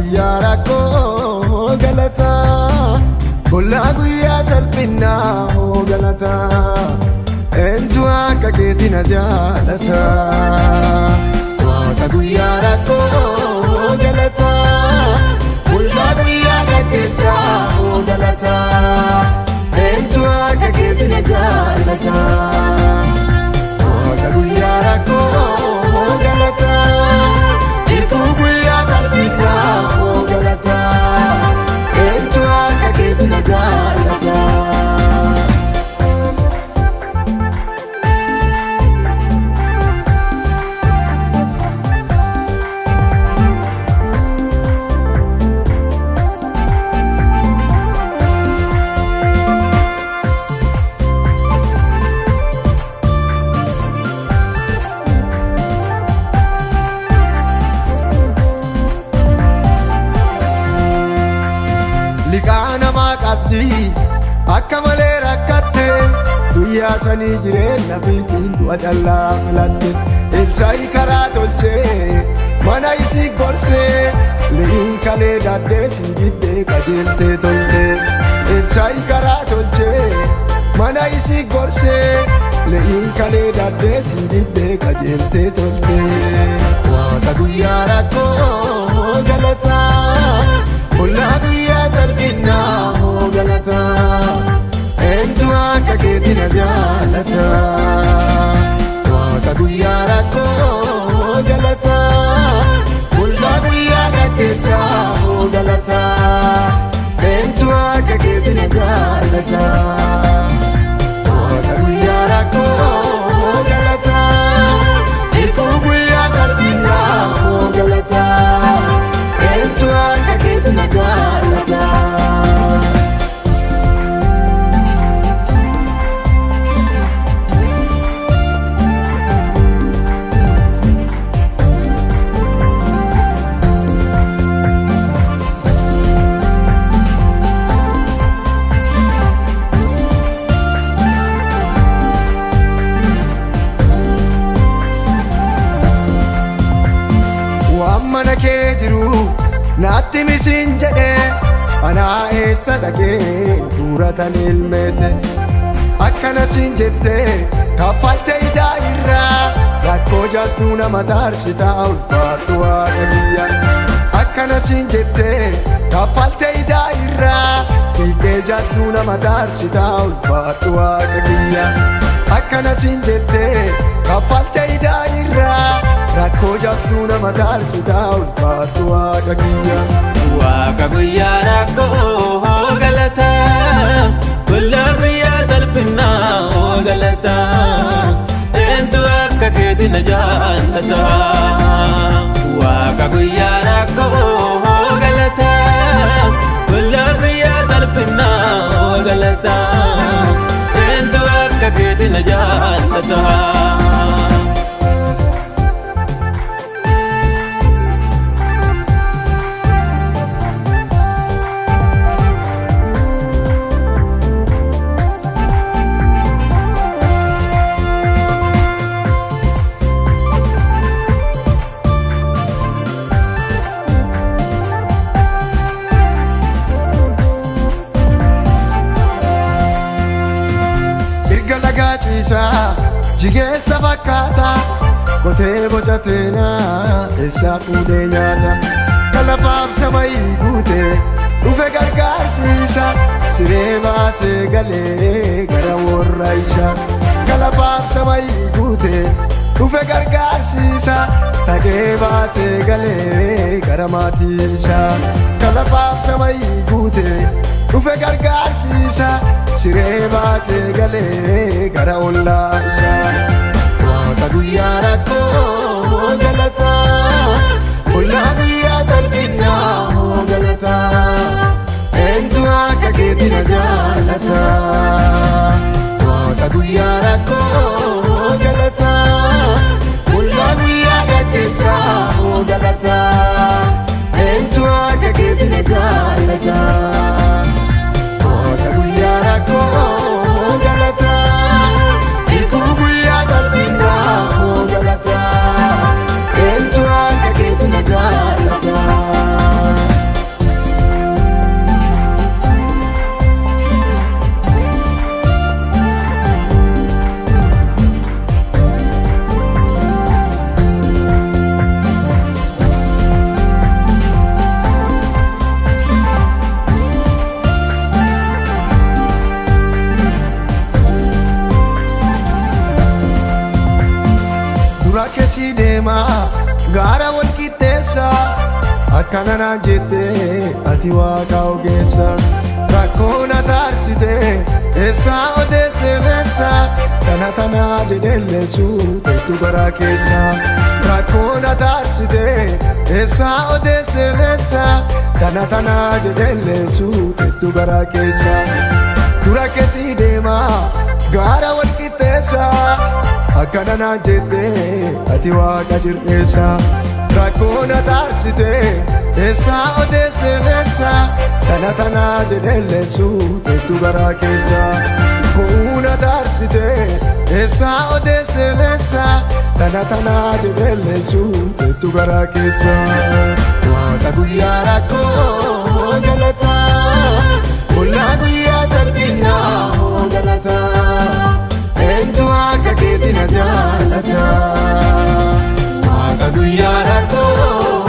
guyyaa rakkoo galata Bollaa guyyaa salphinaa galata Eentu akka keetii na jaalata Waaqa guyyaa rakkoo galata Bollaa guyyaa qajeelchaa galata Eentu akka keetii na jaalata Waaqa guyyaa rakkoo galata Irkuu guyyaa salphinaa galata Eentu akka keetii na jaalata Liqaa namaa qabdii akka malee rakkatte guyyaa sanii jireenya fiitiin du'a callaa filatte Elsaayi karaa tolchee mana isii gorsee liin kalee daddee sii giddee qajeeltee tolte Elsaayi karaa tolchee mana isii gorsee liin kalee daddee sii giddee qajeeltee tolte Waaqa guyyaa rakkoo galata Bollaa guyyaa salphinaa galata Eentu akka keetii na jaalata Waaqa guyyaa rakkoo galata Bollaa guyyaa qajeelchaa galata Eentu akka keetii na jaalata Waaqa guyyaa rakkoo galata Irkuu guyyaa salphinaa galata Eentu akka keetii na jaalata Waan mana kee jiru naatti misiin jedhee anaa eessa dhaqee tuuratan ilmeete akkana siin jettee kaffaltee idaa irraa rakkoo jaltuu nama taarsitaa ulfaadhu waaqa kiyya akkana siin jettee kaffaltee idaa irraa hiikee jaltuu nama taarsitaa ulfaadhu waaqa kiyya akkana siin jettee kaffaltee idaa irraa rakkoo jaltuu nama taarsitaa ulfaadhu waaqa kiyya Waaqa guyyaa rakkoo galata Bollaa guyyaa salphinaa galata Eentu akka keetii na jaalata Waaqa guyyaa rakkoo galata Bollaa guyyaa salphinaa galata Eentu akka keetii na jaalata Jigeessa fakkaata qotee boca teenaa eessaa fuudhee nyaata kalafaaf samayii guutee dhufe gargaarsiisa siree baatee galee gara warra isaa kalafaaf samayii guutee dhufe gargaarsiisa tagee baatee galee gara maatii isaa kalafaaf samayii guutee dhufe gargaarsiisa siree baatee galee gara ollaa isaa Waaqa guyyaa rakkoo galata Bollaa guyyaa salphinaa galata Eentu akka keetii na jaalata Waaqa guyyaa rakkoo galata Bollaa guyyaa qajeelchaa galata Eentu akka keetii na jaalata Waaqa guyyaa rakkoo galata Irkuu guyyaa salphinaa galata Eentu akka keetii na jaalata gaara wal qixxeessa akkana naan jette ati waaqa ogeessa rakkoo na taarsite eessaa odeesse meessa kana tanaa jedhelleessu teettu garaa keessa rakkoo na taarsite eessaa odeesse meessa kana tanaa jedhelleessu teettu garaa keessa dura keessi deema gaara wal qixxeessa akkana naan jette ati waaqa jirreessa rakkoo na taarsite eessaa odeesse meessa kana tanaa jedhelleessu teettu garaa keessa bo'uu na taarsite eessaa odeesse meessa kana tanaa jedhelleessu teettu garaa keessa waaqa guyyaa rakkoo galata ollaa guyyaa salphinaa galata eentu akka keetti na jaalata waaqa guyyaa rakkoo